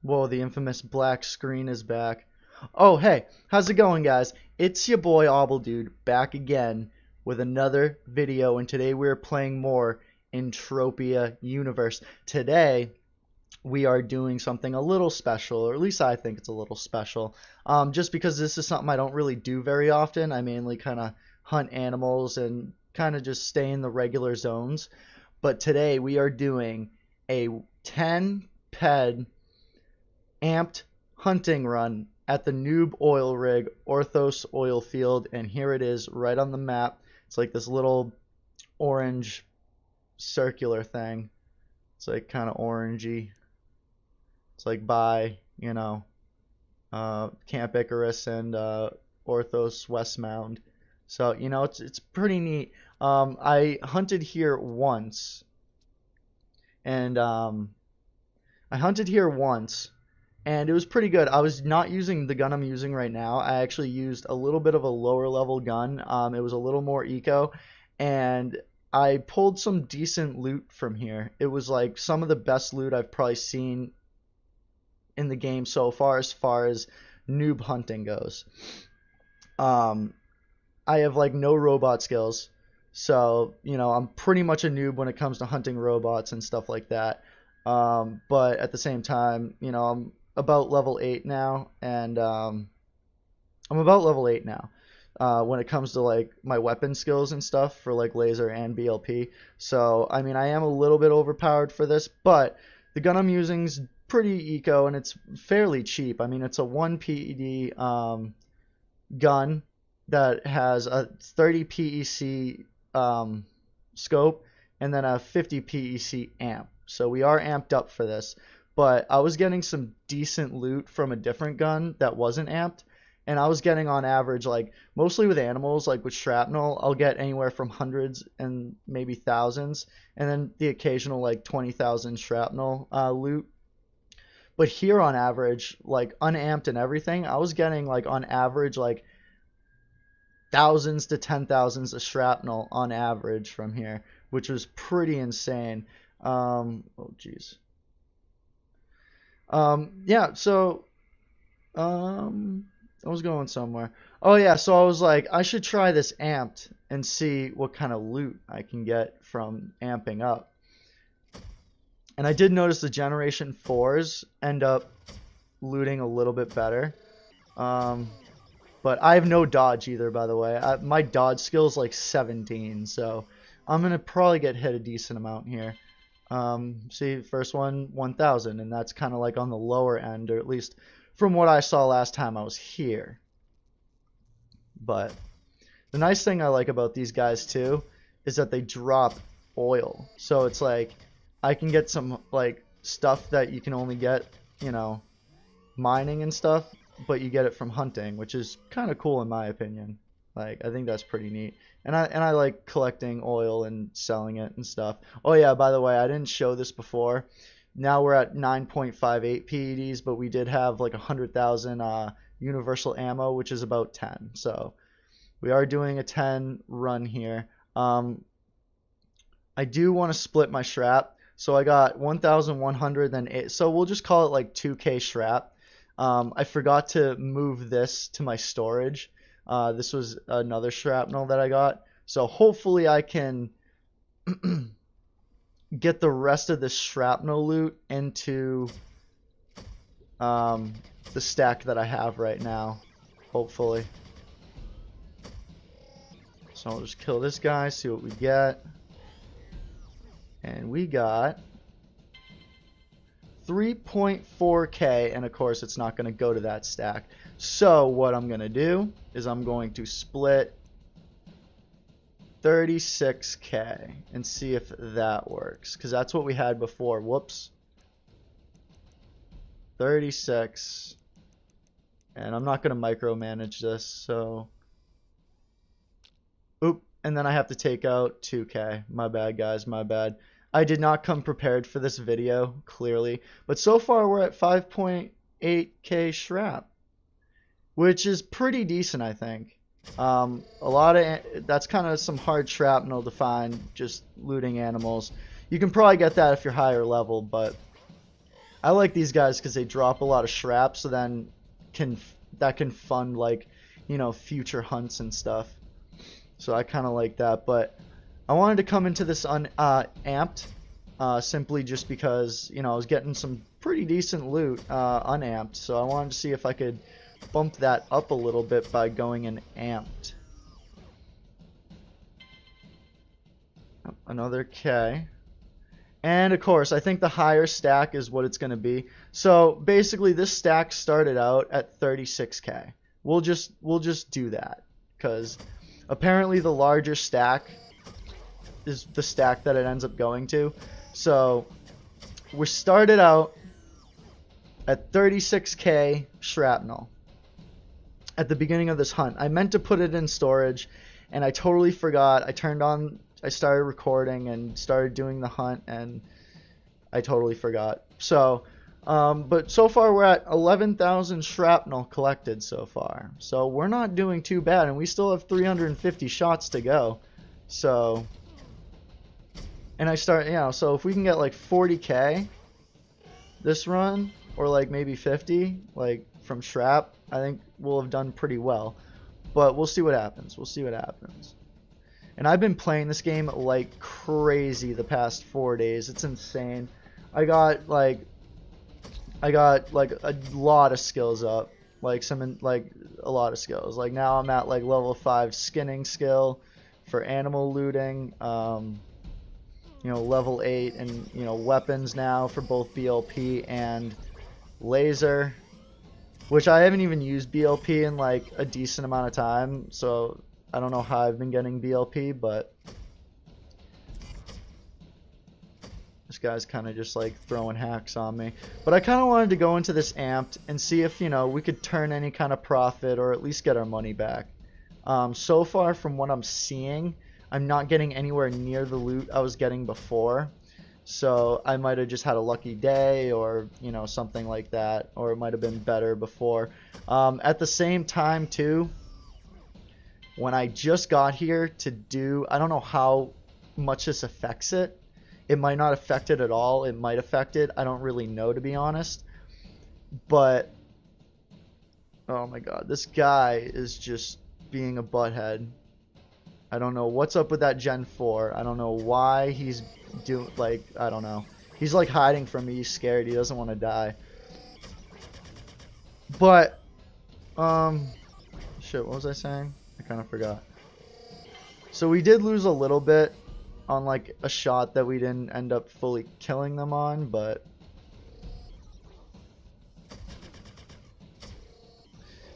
Whoa, the infamous black screen is back. Oh, hey, how's it going, guys? It's your boy obbldude back again with another video, and today we're playing more Entropia Universe. Today, we are doing something a little special, or at least I think it's a little special, just because this is something I don't really do very often. I mainly kind of hunt animals and kind of just stay in the regular zones. But today, we are doing a 10 PED amped hunting run at the Noob Oil Rig, Orthos Oil Field, and here it is right on the map. It's like this little orange circular thing. It's like kind of orangey. It's like by, Camp Icarus and Orthos Westmound. So, it's pretty neat. I hunted here once. And and it was pretty good. I was not using the gun I'm using right now. I actually used a little bit of a lower level gun. It was a little more eco, and I pulled some decent loot from here. It was like some of the best loot I've probably seen in the game so far as noob hunting goes. I have like no robot skills, so I'm pretty much a noob when it comes to hunting robots and stuff like that. But at the same time, I'm about level 8 now, and when it comes to like my weapon skills and stuff for like laser and BLP. So I mean, I am a little bit overpowered for this, but the gun I'm using is pretty eco and it's fairly cheap. I mean, it's a 1 PED gun that has a 30 PEC scope and then a 50 PEC amp. So we are amped up for this. But I was getting some decent loot from a different gun that wasn't amped, and I was getting on average, like mostly with animals, like with shrapnel, I'll get anywhere from hundreds and maybe thousands, and then the occasional like 20,000 shrapnel loot. But here on average, like unamped and everything, I was getting like on average like thousands to 10,000s of shrapnel on average from here, which was pretty insane. Oh geez. Yeah, so I was going somewhere. Oh yeah, so I was like, I should try this amped and see what kind of loot I can get from amping up. And I did notice the Generation 4s end up looting a little bit better. But I have no dodge either, by the way. My dodge skill is like 17, so I'm gonna probably get hit a decent amount here. See, first one 1,000, and that's kind of like on the lower end, or at least from what I saw last time I was here. But the nice thing I like about these guys too is that they drop oil, so it's like I can get some like stuff that you can only get mining and stuff, but you get it from hunting, which is kind of cool in my opinion. Like, I think that's pretty neat. And I like collecting oil and selling it and stuff. Oh yeah, by the way, I didn't show this before. Now we're at 9.58 PEDs, but we did have like 100,000 universal ammo, which is about 10. So we are doing a 10 run here. I do want to split my strap. So I got 1,100, then 8. So we'll just call it like 2K strap. I forgot to move this to my storage. This was another shrapnel that I got. So hopefully I can get the rest of the shrapnel loot into the stack that I have right now. Hopefully. So I'll just kill this guy, see what we get. And we got 3.4K, and of course it's not going to go to that stack. So what I'm going to do is I'm going to split 36K and see if that works, because that's what we had before. Whoops. 36, and I'm not going to micromanage this, so oop, and then I have to take out 2K. My bad, guys, my bad. I did not come prepared for this video, clearly, but so far we're at 5.8K shrap, which is pretty decent, I think. That's kind of some hard shrapnel to find, just looting animals. You can probably get that if you're higher level, but I like these guys because they drop a lot of shrap, so then that can fund, like, you know, future hunts and stuff. So I kind of like that, but I wanted to come into this unamped, simply just because, you know, I was getting some pretty decent loot unamped, so I wanted to see if I could bump that up a little bit by going in amped. Another K. And of course, I think the higher stack is what it's going to be. So basically, this stack started out at 36K. We'll just do that, because apparently the larger stack is the stack that it ends up going to. So we started out at 36K shrapnel at the beginning of this hunt. I meant to put it in storage, and I totally forgot. I started recording and started doing the hunt, and I totally forgot. So, but so far we're at 11,000 shrapnel collected so far. So we're not doing too bad, and we still have 350 shots to go. So, and so if we can get like 40K this run, or like maybe 50, like from shrap, I think we'll have done pretty well. But we'll see what happens. We'll see what happens. And I've been playing this game like crazy the past 4 days. It's insane. I got like a lot of skills up. Like a lot of skills. Like now I'm at like level 5 skinning skill for animal looting. You know, level 8 and, you know, weapons now for both BLP and laser. Which I haven't even used BLP in like a decent amount of time, so I don't know how I've been getting BLP, but this guy's kind of just like throwing hacks on me. But I kind of wanted to go into this amped and see if, you know, we could turn any kind of profit or at least get our money back. So far from what I'm seeing, I'm not getting anywhere near the loot I was getting before. So I might have just had a lucky day, or, you know, something like that, or it might have been better before. At the same time too, when I just got here to do, I don't know how much this affects it. It might not affect it at all. It might affect it. I don't really know, to be honest. But, oh my god, this guy is just being a butthead. I don't know what's up with that Gen 4. I don't know why he's doing, like, I don't know. He's like hiding from me. He's scared. He doesn't want to die. But, shit, what was I saying? I kind of forgot. So we did lose a little bit on like a shot that we didn't end up fully killing them on, but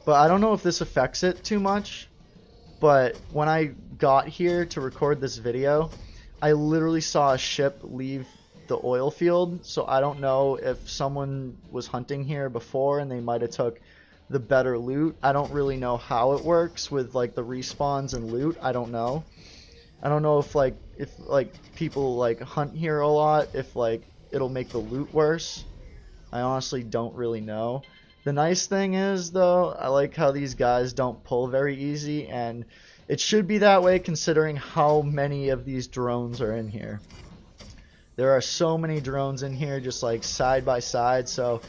I don't know if this affects it too much. But when I got here to record this video, I literally saw a ship leave the oil field, so I don't know if someone was hunting here before and they might have took the better loot. I don't really know how it works with like the respawns and loot. I don't know if people like hunt here a lot, if like it'll make the loot worse. I honestly don't really know. The nice thing is though, I like how these guys don't pull very easy, and it should be that way considering how many of these drones are in here. There are so many drones in here just like side by side, so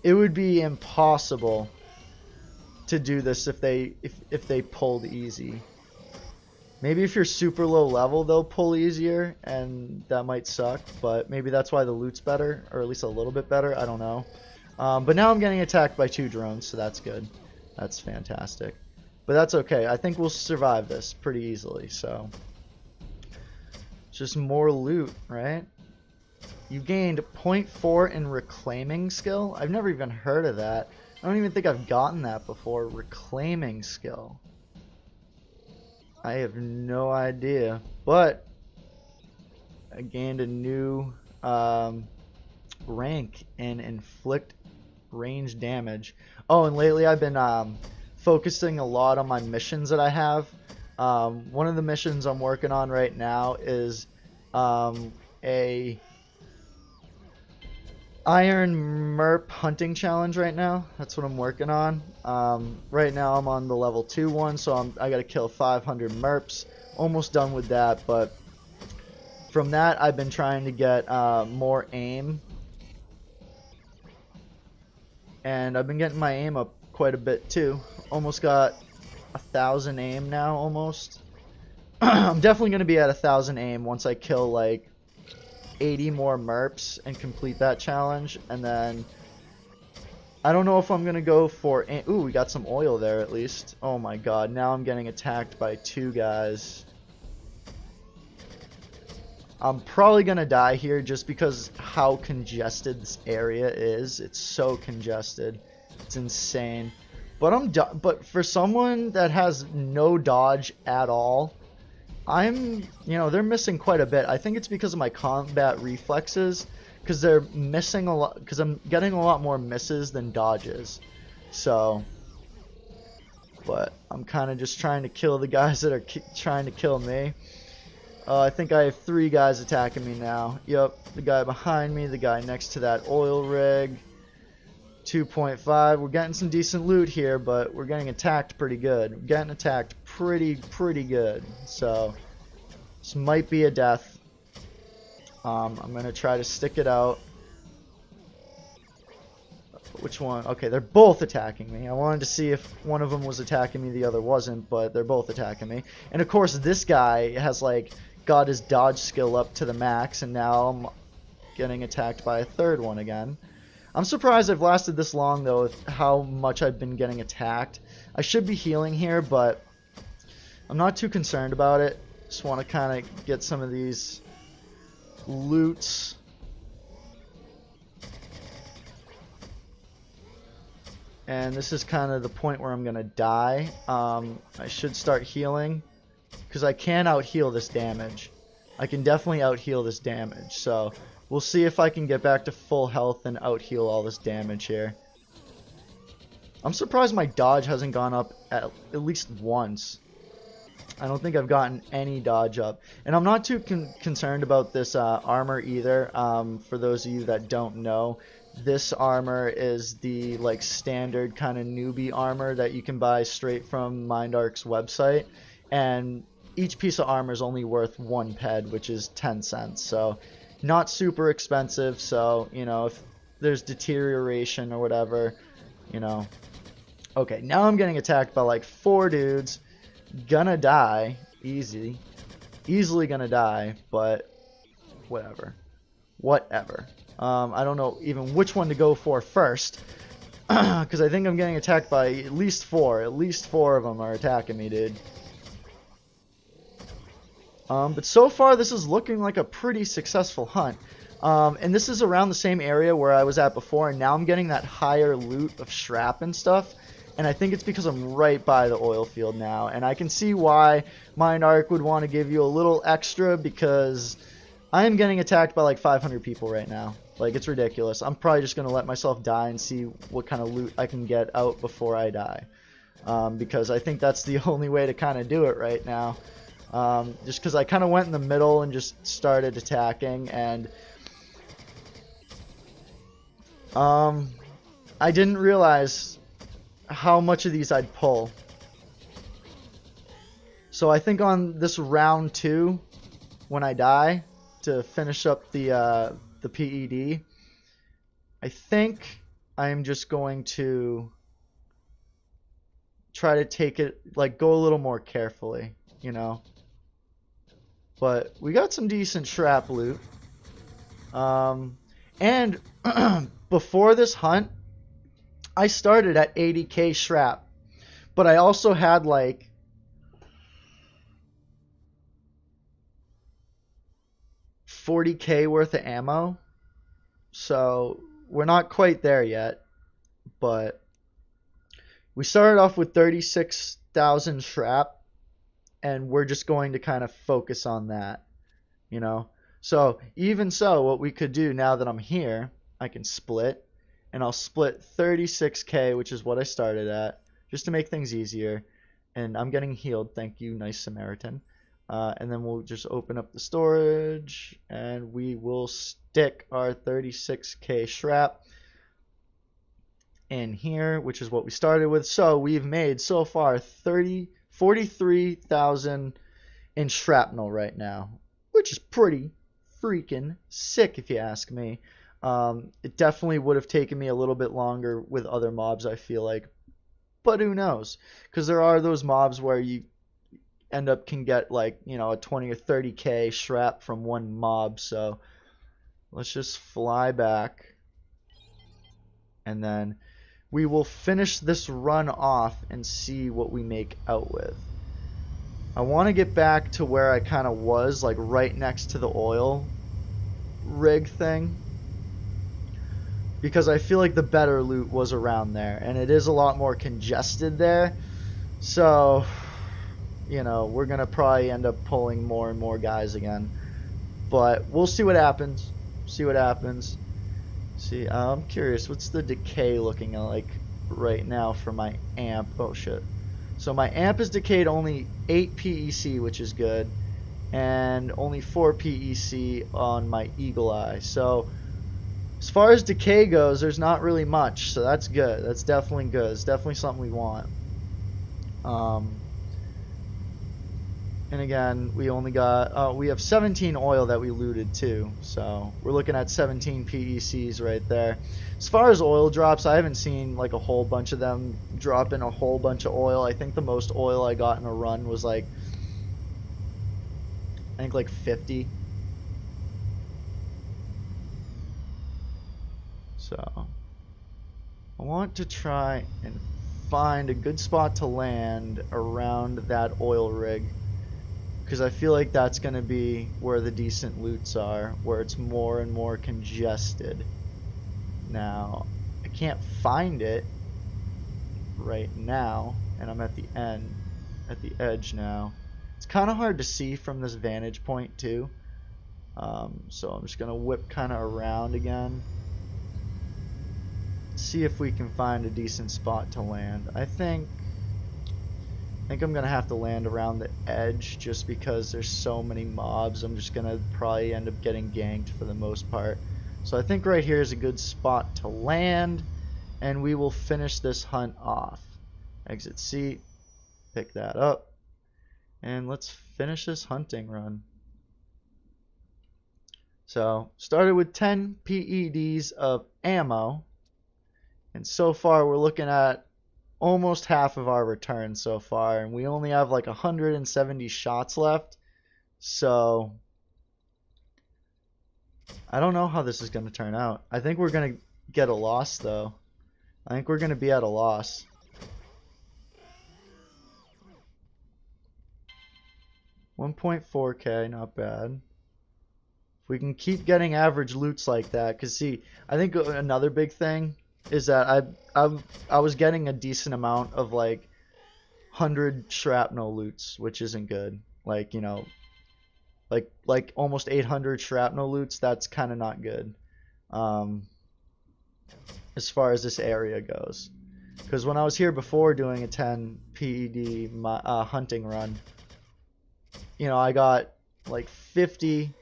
it would be impossible to do this if they pulled easy. Maybe if you're super low level they'll pull easier, and that might suck, but maybe that's why the loot's better, or at least a little bit better. I don't know. But now I'm getting attacked by 2 drones, so that's good. That's fantastic. But that's okay. I think we'll survive this pretty easily, so it's just more loot, right? You gained 0.4 in reclaiming skill. I've never even heard of that. I don't even think I've gotten that before. Reclaiming skill. I have no idea. But I gained a new rank in inflict range damage. Oh, and lately I've been focusing a lot on my missions that I have. One of the missions I'm working on right now is a Iron Merp hunting challenge right now. That's what I'm working on. Right now I'm on the level 2 one, so I gotta kill 500 Merps. Almost done with that, but from that I've been trying to get more aim And I've been getting my aim up quite a bit too. Almost got 1,000 aim now, almost. I'm definitely going to be at 1,000 aim once I kill like 80 more merps and complete that challenge. And then I don't know if I'm going to go for... Ooh, we got some oil there at least. Oh my god, now I'm getting attacked by 2 guys. I'm probably going to die here just because how congested this area is. It's so congested. It's insane. But for someone that has no dodge at all, they're missing quite a bit. I think it's because of my combat reflexes, because they're missing a lot, because I'm getting a lot more misses than dodges. So, but I'm kind of just trying to kill the guys that are trying to kill me. I think I have 3 guys attacking me now. Yep, the guy behind me, the guy next to that oil rig. 2.5. We're getting some decent loot here, but we're getting attacked pretty good. We're getting attacked pretty good. So this might be a death. I'm gonna try to stick it out. Which one? Okay, they're both attacking me. I wanted to see if one of them was attacking me, the other wasn't, but they're both attacking me. And of course, this guy has like got his dodge skill up to the max, and now I'm getting attacked by a 3rd one again. I'm surprised I've lasted this long though with how much I've been getting attacked. I should be healing here, but I'm not too concerned about it. Just want to kind of get some of these loots. And this is kind of the point where I'm going to die. I should start healing, because I can out-heal this damage. I can definitely out-heal this damage. So we'll see if I can get back to full health and out-heal all this damage here. I'm surprised my dodge hasn't gone up at least once. I don't think I've gotten any dodge up. And I'm not too concerned about this armor either. For those of you that don't know, this armor is the like standard kind of newbie armor that you can buy straight from MindArc's website. And each piece of armor is only worth 1 PED, which is 10 cents. So not super expensive. So, you know, if there's deterioration or whatever, you know. Okay, now I'm getting attacked by like 4 dudes. Gonna die. Easily gonna die, but whatever. I don't know even which one to go for first, because I think I'm getting attacked by at least 4. At least 4 of them are attacking me, dude. But so far this is looking like a pretty successful hunt. And this is around the same area where I was at before, and now I'm getting that higher loot of scrap and stuff. And I think it's because I'm right by the oil field now. And I can see why MindArc would want to give you a little extra, because I am getting attacked by like 500 people right now. Like, it's ridiculous. I'm probably just going to let myself die and see what kind of loot I can get out before I die. Because I think that's the only way to kind of do it right now. Just because I kind of went in the middle and just started attacking. And I didn't realize how much of these I'd pull. So I think on this round 2, when I die, to finish up the PED, I think I'm just going to try to take it, like, go a little more carefully, you know. But we got some decent shrap loot. And before this hunt, I started at 80k shrap, but I also had like $40k worth of ammo, so we're not quite there yet, but we started off with 36,000 shrap, and we're just going to kind of focus on that, you know. So even so, what we could do now that I'm here, I can split. And I'll split 36k, which is what I started at, just to make things easier. And I'm getting healed, thank you, nice Samaritan. And then we'll just open up the storage, and we will stick our 36k shrap in here, which is what we started with. So we've made so far 43,000 in shrapnel right now, which is pretty freaking sick if you ask me. It definitely would have taken me a little bit longer with other mobs, I feel like. But who knows? Because there are those mobs where you can get like, a 20 or 30k shrap from one mob. So let's just fly back. And then we will finish this run off and see what we make out with. I want to get back to where I kind of was, like right next to the oil rig thing, because I feel like the better loot was around there, and it is a lot more congested there. So, we're going to probably end up pulling more and more guys again. But we'll see what happens. See what happens. See, I'm curious, what's the decay looking like right now for my amp? Oh, shit. So my amp is decayed only 8 PEC, which is good, and only 4 PEC on my Eagle Eye. So as far as decay goes, there's not really much, so that's good. That's definitely good. It's definitely something we want. And again, we only got, we have 17 oil that we looted too. So we're looking at 17 PECs right there. As far as oil drops, I haven't seen like a whole bunch of them drop in a whole bunch of oil. I think the most oil I got in a run was like, I think like 50. So I want to try and find a good spot to land around that oil rig, because I feel like that's going to be where the decent loots are, where it's more and more congested. Now, I can't find it right now, and I'm at the edge now. It's kind of hard to see from this vantage point too. So I'm just going to whip kind of around again. See if we can find a decent spot to land. I think I'm gonna have to land around the edge just because there's so many mobs. I'm just gonna probably end up getting ganked for the most part. So I think right here is a good spot to land, and we will finish this hunt off. Exit seat, pick that up, and let's finish this hunting run. So started with 10 PEDs of ammo, and so far we're looking at almost half of our return so far, and we only have like 170 shots left. So I don't know how this is going to turn out. I think we're going to get a loss though. I think we're going to be at a loss. $1.4K, not bad. If we can keep getting average loots like that, because see, I think another big thing is that I was getting a decent amount of like 100 shrapnel loots, which isn't good. Like, like almost 800 shrapnel loots, that's kind of not good. As far as this area goes. Because when I was here before doing a 10 PED hunting run, I got like 50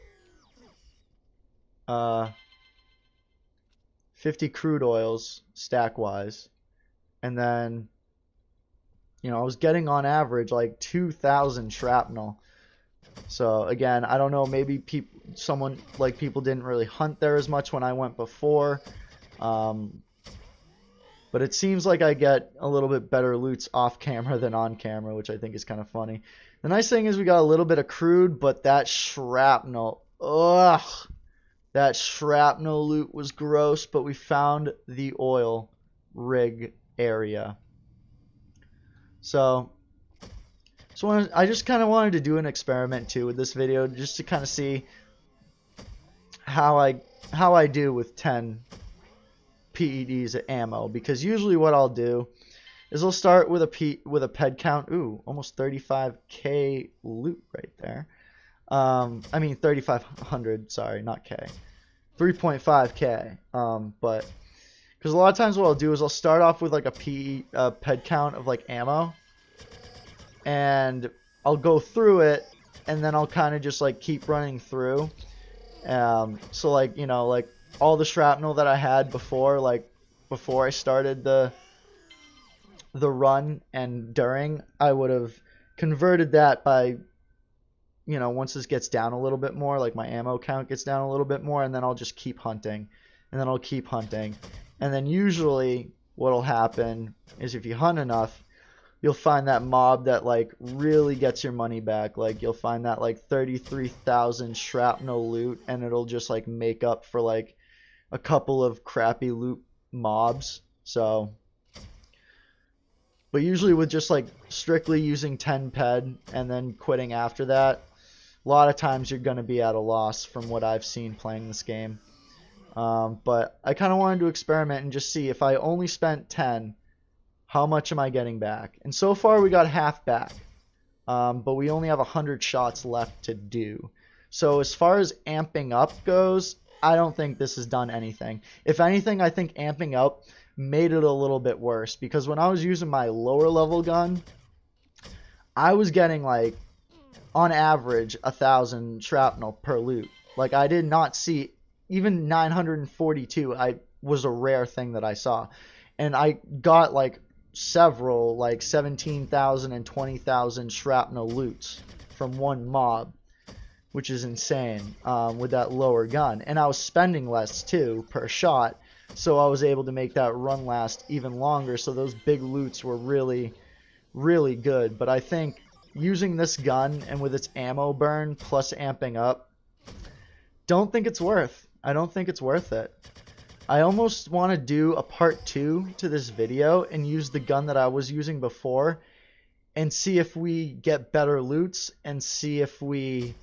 crude oils stack wise, and then I was getting on average like 2,000 shrapnel. So again, I don't know, maybe people didn't really hunt there as much when I went before, but it seems like I get a little bit better loots off camera than on camera, which I think is kind of funny. The nice thing is we got a little bit of crude, but that shrapnel, ugh, that shrapnel loot was gross. But we found the oil rig area. So I just kind of wanted to do an experiment too with this video, just to kind of see how I do with 10 PEDs of ammo, because usually what I'll do is I'll start with a PED count. Ooh, almost 35k loot right there. I mean 3,500, sorry, not K. 3.5k. But because a lot of times what I'll do is I'll start off with like a PED count of like ammo, and I'll go through it, and then I'll kind of just like keep running through. So like, like all the shrapnel that I had before, like before I started the run and during, I would have converted that by, once this gets down a little bit more, like my ammo count gets down a little bit more, and then I'll just keep hunting and then I'll keep hunting. And then usually what'll happen is if you hunt enough, you'll find that mob that like really gets your money back. Like you'll find that like 33,000 shrapnel loot, and it'll just like make up for like a couple of crappy loot mobs. So, but usually with just like strictly using 10 PED and then quitting after that, a lot of times you're going to be at a loss from what I've seen playing this game. But I kind of wanted to experiment and just see if I only spent 10, how much am I getting back? And so far we got half back, but we only have 100 shots left to do. So as far as amping up goes, I don't think this has done anything. If anything, I think amping up made it a little bit worse, because when I was using my lower level gun, I was getting like on average 1,000 shrapnel per loot. Like I did not see even 942. I was a rare thing that I saw, and I got like several like 17,000 and 20,000 shrapnel loots from one mob, which is insane with that lower gun. And I was spending less too per shot, so I was able to make that run last even longer. So those big loots were really, really good. But I think using this gun and with its ammo burn plus amping up, don't think it's worth. I don't think it's worth it. I almost want to do a part 2 to this video and use the gun that I was using before and see if we get better loots and see if we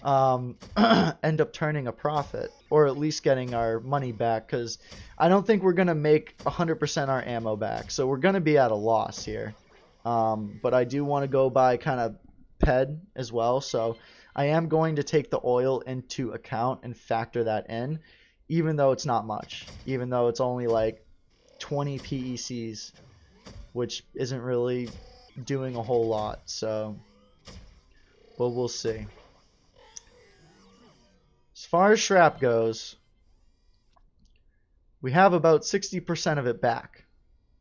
end up turning a profit, or at least getting our money back, because I don't think we're going to make 100% our ammo back, so we're going to be at a loss here. But I do want to go by kind of PED as well, so I am going to take the oil into account and factor that in, even though it's not much, even though it's only like 20 PECs, which isn't really doing a whole lot. So, but we'll see. As far as Shrap goes, we have about 60% of it back,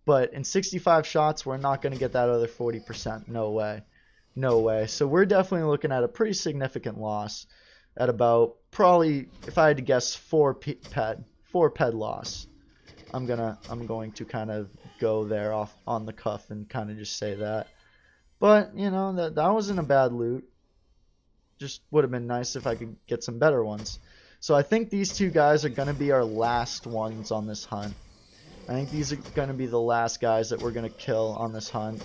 but in 65 shots we're not going to get that other 40%. No way. No way. So we're definitely looking at a pretty significant loss at about, probably, if I had to guess, 4 PED loss. I'm going to kind of go there off on the cuff and kind of just say that. But, you know, that wasn't a bad loot. Just would have been nice if I could get some better ones. So I think these two guys are going to be our last ones on this hunt. I think these are going to be the last guys that we're going to kill on this hunt.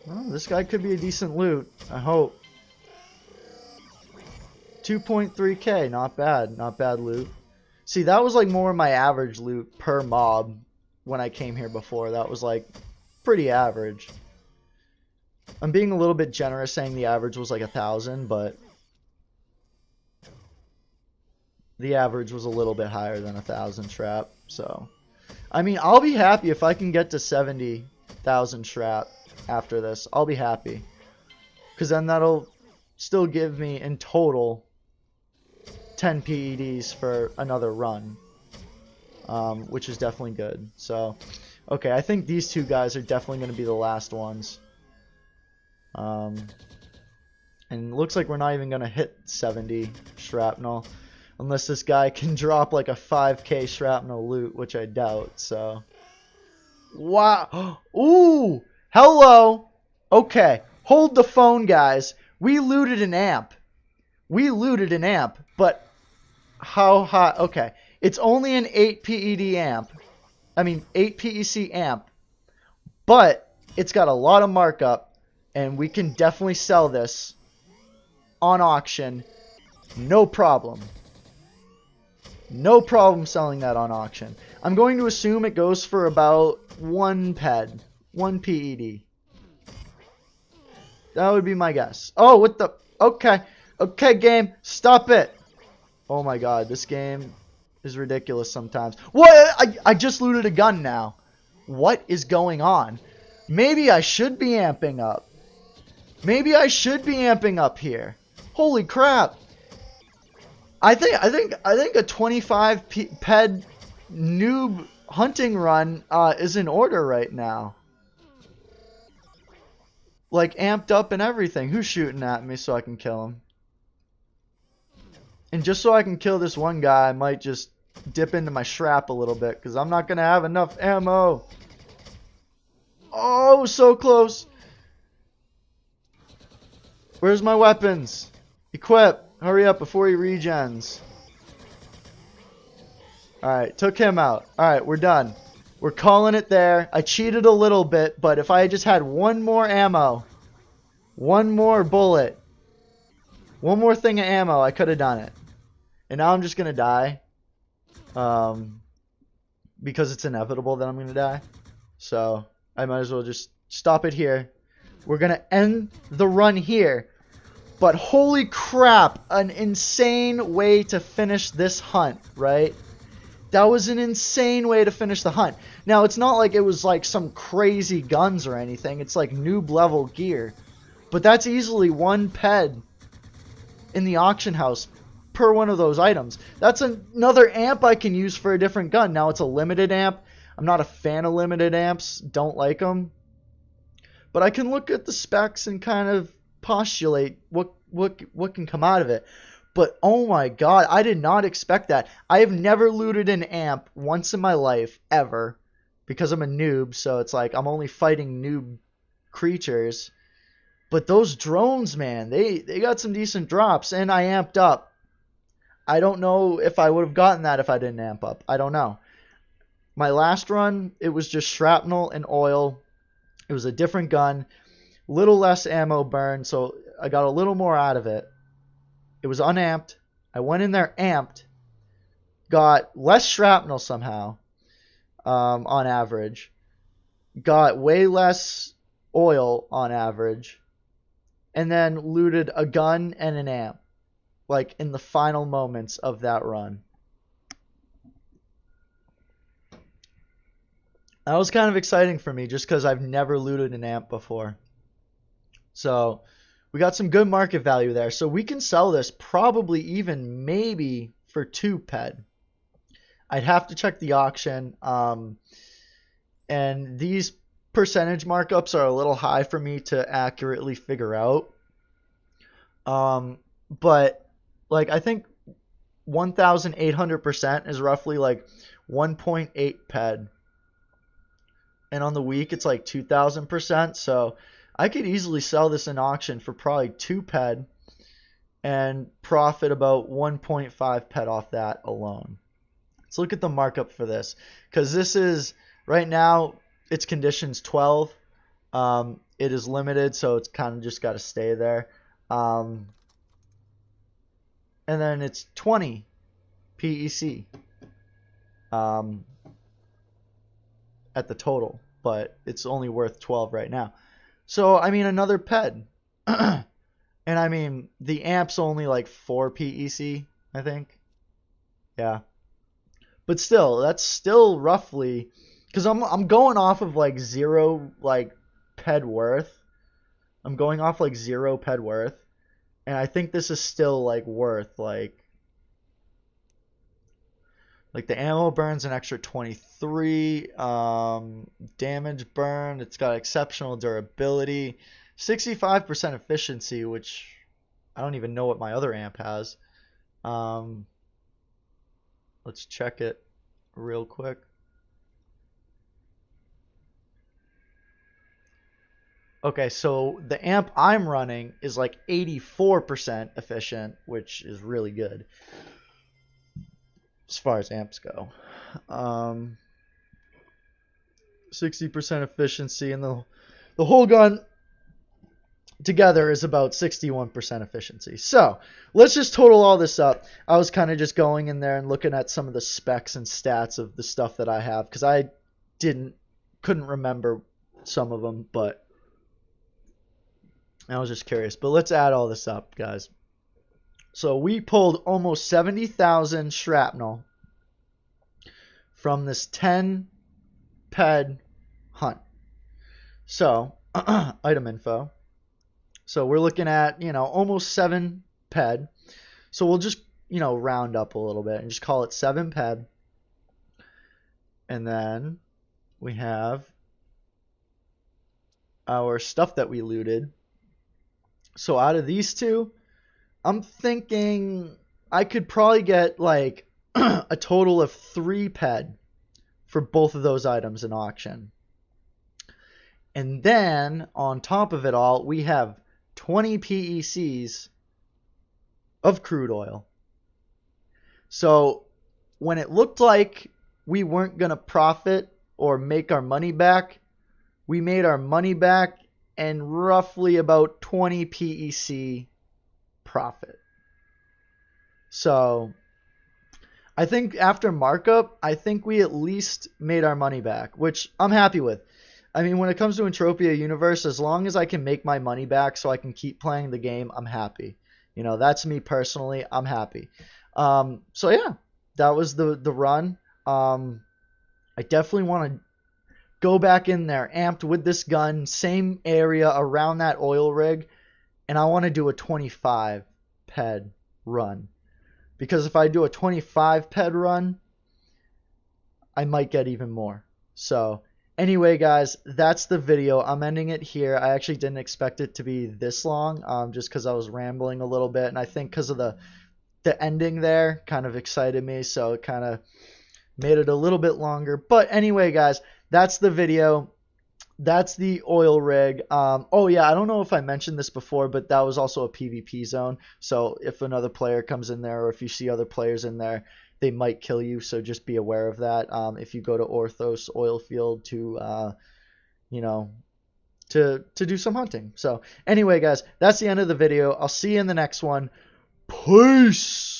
Well, this guy could be a decent loot, I hope. 2.3k, not bad. Not bad loot. See, that was like more of my average loot per mob when I came here before. That was like pretty average. I'm being a little bit generous saying the average was like 1,000, but the average was a little bit higher than 1,000 shrap. So, I mean, I'll be happy if I can get to 70,000 shrap after this. I'll be happy, because then that'll still give me in total 10 PEDs for another run, which is definitely good. So, okay, I think these two guys are definitely going to be the last ones. And it looks like we're not even going to hit 70 shrapnel unless this guy can drop like a 5k shrapnel loot, which I doubt. So, wow. Ooh, hello. Okay, hold the phone, guys. We looted an amp. We looted an amp, but how high? Okay, it's only an 8 PED amp. I mean, 8 PEC amp, but it's got a lot of markup, and we can definitely sell this on auction. No problem. No problem selling that on auction. I'm going to assume it goes for about 1 PED, 1 PED. That would be my guess. Oh, what the? Okay. Okay, game. Stop it. Oh my god, this game is ridiculous sometimes. What? I just looted a gun now. What is going on? Maybe I should be amping up. Maybe I should be amping up here. Holy crap. I think a 25 PED noob hunting run is in order right now. Like amped up and everything. Who's shooting at me so I can kill him? And just so I can kill this one guy, I might just dip into my strap a little bit, because I'm not going to have enough ammo. Oh, so close. Where's my weapons? Equip. Hurry up before he regens. Alright, took him out. Alright, we're done. We're calling it there. I cheated a little bit, but if I just had one more ammo, one more bullet, one more thing of ammo, I could have done it. And now I'm just going to die. Because it's inevitable that I'm going to die. So, I might as well just stop it here. We're going to end the run here. But holy crap, an insane way to finish this hunt, right? That was an insane way to finish the hunt. Now, it's not like it was like some crazy guns or anything. It's like noob level gear. But that's easily one PED in the auction house per one of those items. That's another amp I can use for a different gun. Now, it's a limited amp. I'm not a fan of limited amps. Don't like them. But I can look at the specs and kind of postulate what can come out of it. But oh my god, I did not expect that. I have never looted an amp once in my life, ever, because I'm a noob, so it's like I'm only fighting noob creatures. But those drones, man, they got some decent drops, and I amped up. I don't know if I would have gotten that if I didn't amp up. I don't know. My last run, it was just shrapnel and oil. It was a different gun, little less ammo burn, so I got a little more out of it. It was unamped. I went in there amped. Got less shrapnel somehow, on average. Got way less oil on average. And then looted a gun and an amp. Like in the final moments of that run. That was kind of exciting for me just because I've never looted an amp before. So we got some good market value there. So we can sell this probably even maybe for 2 PED. I'd have to check the auction. And these percentage markups are a little high for me to accurately figure out. But like I think 1,800% is roughly like 1.8 PED. And on the week it's like 2,000%. So I could easily sell this in auction for probably 2 PED and profit about 1.5 PED off that alone. Let's look at the markup for this, because this is right now it's conditions 12. It is limited, so it's kind of just got to stay there. And then it's 20 PEC at the total, but it's only worth 12 right now. So, I mean, another PED. And I mean, the amp's only like 4 PEC, I think. Yeah. But still, that's still roughly, because I'm going off of like 0 like PED worth. I'm going off like 0 PED worth. And I think this is still like worth like the ammo burns an extra 23, damage burn, it's got exceptional durability, 65% efficiency, which I don't even know what my other amp has. Let's check it real quick. Okay, so the amp I'm running is like 84% efficient, which is really good as far as amps go. 60% efficiency, and the whole gun together is about 61% efficiency. So let's just total all this up. I was kind of just going in there and looking at some of the specs and stats of the stuff that I have, because I couldn't remember some of them, but I was just curious. But let's add all this up, guys. So we pulled almost 70,000 shrapnel from this 10 PED hunt. So item info. So we're looking at, almost 7 PED. So we'll just, round up a little bit and just call it 7 PED. And then we have our stuff that we looted. So out of these two, I'm thinking I could probably get like a total of 3 PED for both of those items in auction. And then on top of it all, we have 20 PECs of crude oil. So when it looked like we weren't going to profit or make our money back, we made our money back and roughly about 20 PEC profit. So I think after markup, I think we at least made our money back, which I'm happy with. I mean, when it comes to Entropia Universe, as long as I can make my money back so I can keep playing the game, I'm happy. You know, that's me personally. I'm happy. So yeah, that was the run. I definitely want to go back in there, amped with this gun, same area around that oil rig, and I want to do a 25 PED run. Because if I do a 25 PED run, I might get even more. So anyway, guys, that's the video. I'm ending it here. I actually didn't expect it to be this long, just because I was rambling a little bit, and I think because of the ending there kind of excited me, so it kind of made it a little bit longer. But anyway, guys, that's the video. That's the oil rig. Oh yeah, I don't know if I mentioned this before, but that was also a PvP zone. So if another player comes in there, or if you see other players in there, they might kill you. So just be aware of that. If you go to Orthos Oil Field to, you know, to do some hunting. So anyway, guys, that's the end of the video. I'll see you in the next one. Peace.